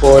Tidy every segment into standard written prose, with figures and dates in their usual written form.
4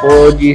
4G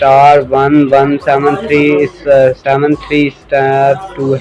*1173*2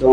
2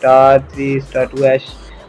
*3*2#۔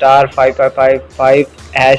*555#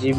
GB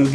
MB